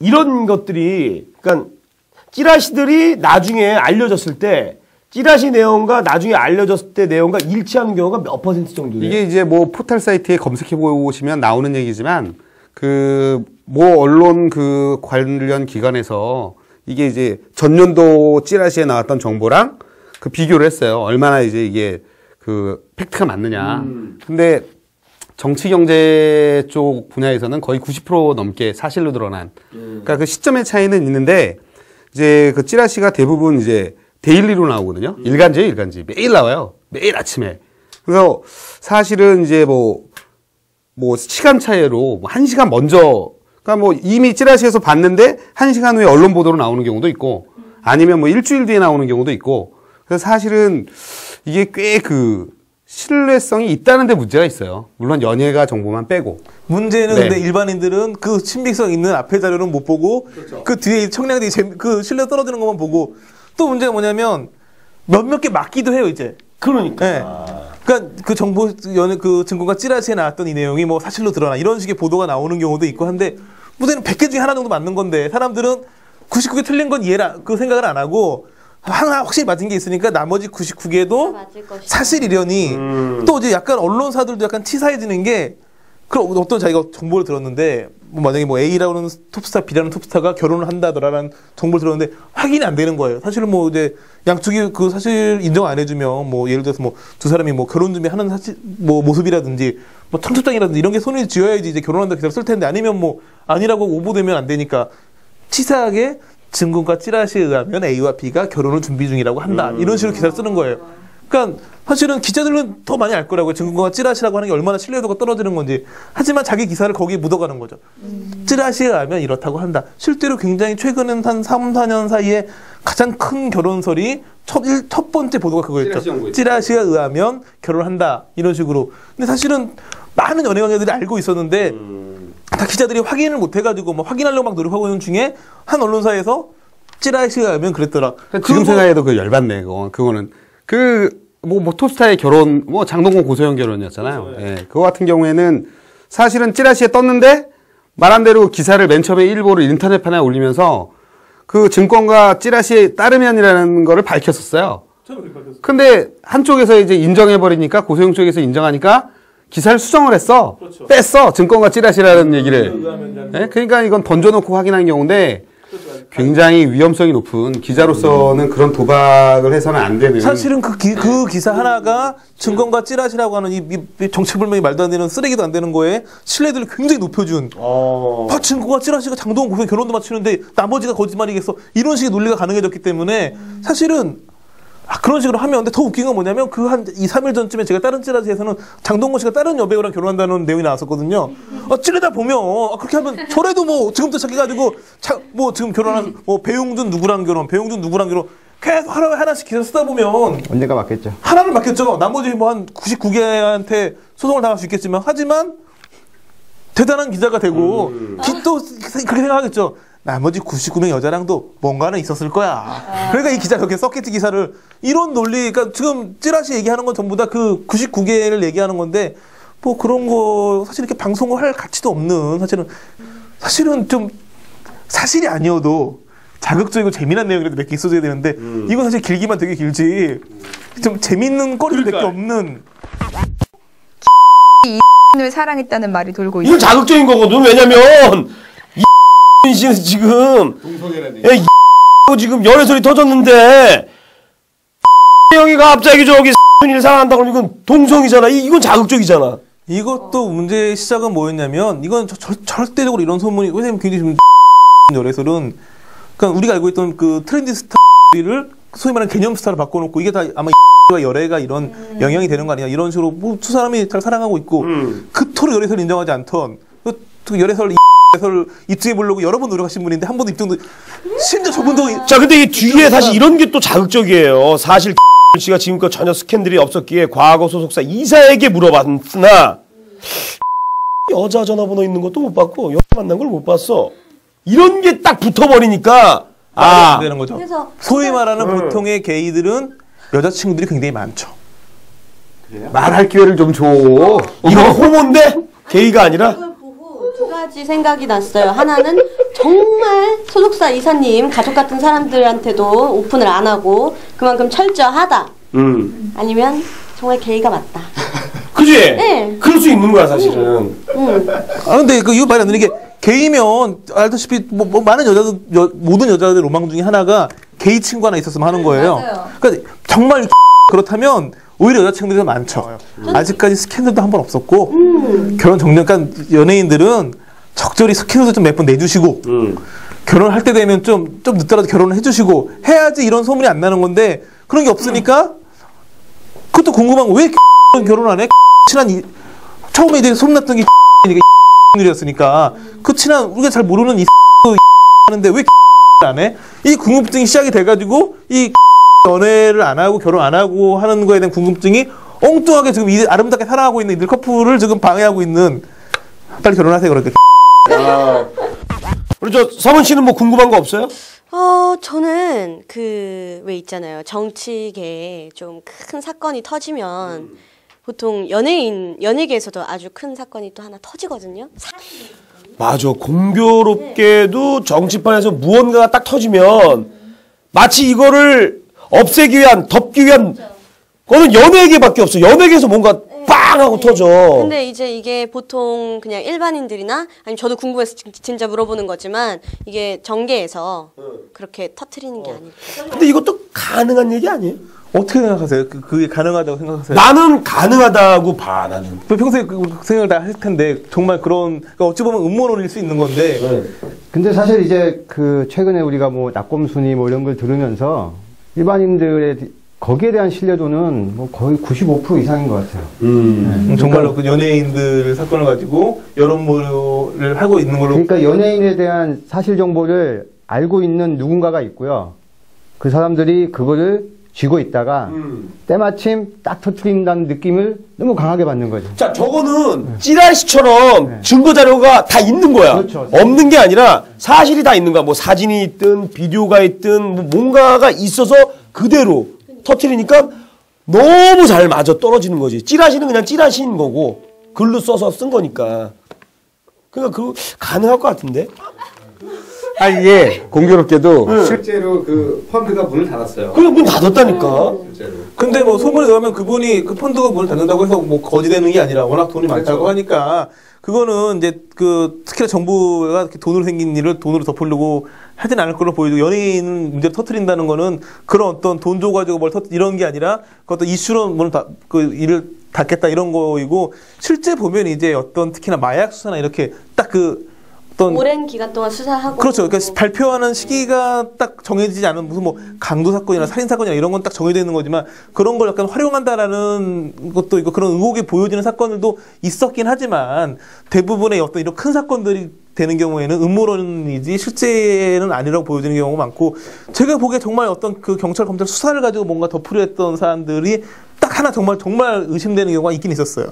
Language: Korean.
이런 것들이, 그러니까 찌라시들이 나중에 알려졌을 때, 찌라시 내용과 나중에 알려졌을 때 내용과 일치하는 경우가 몇 퍼센트 정도예요? 이게 이제 뭐 포털 사이트에 검색해 보시면 나오는 얘기지만, 뭐 언론 관련 기관에서 이게 이제 전년도 찌라시에 나왔던 정보랑 비교를 했어요. 얼마나 이제 이게 팩트가 맞느냐. 근데 정치 경제 쪽 분야에서는 거의 90% 넘게 사실로 드러난. 그러니까 그 시점의 차이는 있는데, 이제 찌라시가 대부분 이제 데일리로 나오거든요. 일간지예요, 일간지. 매일 나와요. 매일 아침에. 그래서 사실은 이제 시간 차이로 1시간 먼저, 그러니까 이미 찌라시에서 봤는데 1시간 후에 언론 보도로 나오는 경우도 있고, 아니면 일주일 뒤에 나오는 경우도 있고, 그래서 사실은 이게 꽤 신뢰성이 있다는 데 문제가 있어요. 물론 연예가 정보만 빼고. 문제는 근데 일반인들은 신빙성 있는 앞에 자료는 못 보고, 그렇죠. 그 뒤에 청량들이 신뢰 떨어지는 것만 보고, 또 문제가 뭐냐면 몇몇 개 맞기도 해요, 이제. 그러니까. 네. 그러니까 정보 증거가 찌라시에 나왔던 이 내용이 사실로 드러나 이런 식의 보도가 나오는 경우도 있고 한데, 무대는 100개 중에 하나 정도 맞는 건데 사람들은 99개 틀린 건 생각을 안 하고 하나 확실히 맞은 게 있으니까 나머지 99개도 사실이려니 또 이제 약간 언론사들도 약간 치사해지는 게, 어떤 자기가 정보를 들었는데 만약에 A라는 톱스타, B라는 톱스타가 결혼을 한다더라라는 정보를 들었는데 확인이 안 되는 거예요. 사실은 이제 양쪽이 사실 인정 안 해주면 예를 들어서 두 사람이 결혼 준비하는 사실 모습이라든지 청첩장이라든지 이런 게 손에 쥐어야지 이제 결혼한다 기사를 쓸 텐데, 아니면 아니라고 오보되면 안 되니까 치사하게 증거과 찌라시에 의하면 A와 B가 결혼을 준비 중이라고 한다, 이런 식으로 기사를 쓰는 거예요. 그러니까 사실은 기자들은 더 많이 알 거라고요. 증거가 찌라시라고 하는 게 얼마나 신뢰도가 떨어지는 건지. 하지만 자기 기사를 거기에 묻어가는 거죠. 찌라시에 의하면 이렇다고 한다. 실제로 굉장히 최근은 한 3, 4년 사이에 가장 큰 결혼설이 첫 번째 보도가 그거였죠. 찌라시에 의하면 결혼한다, 이런 식으로. 근데 사실은 많은 연예관계들이 알고 있었는데 다 기자들이 확인을 못 해가지고 확인하려고 노력하고 있는 중에 한 언론사에서 찌라시에 의하면 그랬더라. 지금 생각해도 열받네. 그거는 톱스타의 결혼, 장동건 고소영 결혼이었잖아요. 그렇죠, 예. 그거 같은 경우에는 사실은 찌라시에 떴는데, 말한 대로 기사를 맨 처음에 일보를 인터넷판에 올리면서 증권가 찌라시에 따르면이라는 거를 밝혔었어요. 근데 한쪽에서 이제 인정해버리니까, 고소영 쪽에서 인정하니까 기사를 수정을 했어. 그렇죠. 뺐어. 증권가 찌라시라는 얘기를. 예? 그러니까 이건 던져놓고 확인한 경우인데, 굉장히 위험성이 높은, 기자로서는 그런 도박을 해서는 안 되는. 사실은 그 기사 하나가 증권가 찌라시라고 하는 이 정체불명이 말도 안 되는, 쓰레기도 안 되는 거에 신뢰도를 굉장히 높여준. 증권가 찌라시가 장동건 고소영 결혼도 맞추는데 나머지가 거짓말이겠어, 이런 식의 논리가 가능해졌기 때문에 사실은 그런 식으로 하면. 근데 더 웃긴 건 뭐냐면 한 2, 3일 전쯤에 제가 다른 찌라시에서는 장동건 씨가 다른 여배우랑 결혼한다는 내용이 나왔었거든요. 찌르다 보면 그렇게 하면 저래도 지금부터 시작해가지고 지금 결혼한 배용준 누구랑 결혼, 배용준 누구랑 결혼 계속 하나씩 기사 쓰다 보면 언젠가 맞겠죠. 하나는 맞겠죠. 나머지 한 99개한테 소송을 당할 수 있겠지만, 하지만 대단한 기자가 되고 또 그렇게 생각하겠죠. 나머지 99명 여자랑도 뭔가는 있었을 거야. 그러니까 이 기자가 그렇게 썼겠지, 기사를. 이런 논리, 그러니까 지금 찌라시 얘기하는 건 전부 다 99개를 얘기하는 건데, 그런 거 사실 이렇게 방송을 할 가치도 없는, 사실은 좀 사실이 아니어도 자극적이고 재미난 내용이라도 몇 개 있어줘야 되는데, 이건 사실 길기만 되게 길지 좀 재밌는 거리도 몇 개 없는. 을 사랑했다는 말이 돌고 있어요. 이건 자극적인 거거든. 왜냐면 이 씨는 지금 지금 열애설이 터졌는데 형이가 갑자기 저기 를 사랑한다 그러면 이건 동성이잖아. 이건 자극적이잖아. 이것도 문제의 시작은 뭐였냐면, 이건 절대적으로 이런 소문이, 왜냐면 굉장히 지금 열애설은, 그러니까 우리가 알고 있던 트렌디 스타를 소위 말하는 개념 스타로 바꿔놓고, 이게 다 아마 열애가 이런 영향이 되는 거 아니냐, 이런 식으로 두 사람이 잘 사랑하고 있고 그토록 열애설 인정하지 않던, 열애설 입증해 보려고 여러 번 노력하신 분인데 한 번도 입증도, 심지어 저분도. 자, 근데 이 뒤에 사실 이런 게 또 자극적이에요. 사실 씨가 지금껏 전혀 스캔들이 없었기에 과거 소속사 이사에게 물어봤으나 여자 전화번호 있는 것도 못 봤고 여자 만난 걸 못 봤어. 이런 게 딱 붙어버리니까 안 되는 거죠. 소위 말하는 보통의 게이들은 여자친구들이 굉장히 많죠. 그래요? 말할 기회를 좀 줘. 이거 호모인데 게이가 아니라. 두 가지 생각이 났어요. 하나는 정말 소속사 이사님 가족 같은 사람들한테도 오픈을 안 하고 그만큼 철저하다. 아니면 정말 게이가 맞다. 그지? 네. 그럴 수 있는 거야 사실은. 근데 이거 말이 안 되는 게 게이면 알다시피 뭐 많은 모든 여자들 로망 중에 하나가 게이 친구 하나 있었으면 하는 거예요. 맞아요. 그러니까 정말 그렇다면 오히려 여자친구들이 더 많죠. 아직까지 스캔들도 한 번 없었고 결혼 정년, 그러니까 연예인들은 적절히 스캔들도 좀 몇 번 내주시고 결혼할 때 되면 좀 늦더라도 결혼을 해주시고 해야지 이런 소문이 안 나는 건데 그런 게 없으니까 그것도 궁금한 거 왜 결혼 안 해? 친한 처음에 이제 소문났던 게 일이었으니까 그 친한 우리가 잘 모르는 이 하는데 왜 안 해? 이 궁금증이 시작이 돼가지고 이 연애를 안 하고 결혼 안 하고 하는 거에 대한 궁금증이 엉뚱하게 지금 이 아름답게 살아가고 있는 이들 커플을 지금 방해하고 있는. 빨리 결혼하세요 그렇게. 우리 저 서문 씨는 뭐 궁금한 거 없어요? 저는 왜 있잖아요. 정치계에 좀 큰 사건이 터지면 보통 연예계에서도 아주 큰 사건이 또 하나 터지거든요. 맞아. 공교롭게도 정치판에서 무언가가 딱 터지면 마치 이거를 없애기 위한, 덮기 위한 그거는 연예계밖에 없어. 연예계에서 뭔가 빵 하고 터져. 근데 이제 이게 보통 그냥 일반인들이나 아니면 저도 궁금해서 진짜 물어보는 거지만 이게 정계에서 그렇게 터트리는 게 아닐까. 근데 이것도 가능한 얘기 아니에요? 어떻게 생각하세요? 그게 가능하다고 생각하세요? 나는 가능하다고 봐, 나는. 평소에 그 생각을 다 했을 텐데 정말 그러니까 어찌 보면 음모론일 수 있는 건데. 근데 사실 이제 최근에 우리가 뭐 낙검순이 뭐 이런 걸 들으면서 일반인들의 거기에 대한 신뢰도는 뭐 거의 95% 이상인 것 같아요. 정말로 그 연예인들 사건을 가지고 여론몰이를 하고 있는 걸로. 그러니까 연예인에 대한 사실 정보를 알고 있는 누군가가 있고요. 그 사람들이 그거를 쥐고 있다가 때마침 딱 터뜨린다는 느낌을 너무 강하게 받는 거죠. 자, 저거는 찌라시처럼 증거 자료가 다 있는 거야. 그렇죠. 없는 게 아니라 사실이 다 있는 거야. 뭐 사진이 있든 비디오가 있든 뭐 뭔가가 있어서 그대로 터뜨리니까 너무 잘 맞아 떨어지는 거지. 찌라시는 그냥 찌라시인 거고 글로 써서 쓴 거니까. 그러니까 그거 가능할 것 같은데. 예. 공교롭게도 실제로 그 펀드가 문을 닫았어요. 그냥 문 닫았다니까. 실제로. 근데 뭐 소문에 의하면 그분이 그 펀드가 문을 닫는다고 해서 뭐 거지되는 게 아니라 워낙 돈이 많다고 하니까 그거는 이제 특히나 정부가 이렇게 돈으로 생긴 일을 돈으로 덮으려고 하진 않을 걸로 보이고 연예인 문제를 터뜨린다는 거는 그런 어떤 돈 줘가지고 이런 게 아니라 그것도 이슈로 문을 일을 닫겠다 이런 거이고 실제 보면 이제 어떤 특히나 마약 수사나 이렇게 딱 오랜 기간 동안 수사하고 그렇죠. 그러니까 발표하는 시기가 딱 정해지지 않은 무슨 뭐 강도 사건이나 살인 사건이나 이런 건 딱 정해져 있는 거지만 그런 걸 약간 활용한다라는 것도 있고 그런 의혹이 보여지는 사건들도 있었긴 하지만 대부분의 어떤 이런 큰 사건들이 되는 경우에는 음모론이지 실제는 아니라고 보여지는 경우가 많고 제가 보기에 정말 어떤 그 경찰 검찰 수사를 가지고 뭔가 덮으려 했던 사람들이 딱 하나 정말 의심되는 경우가 있긴 있었어요.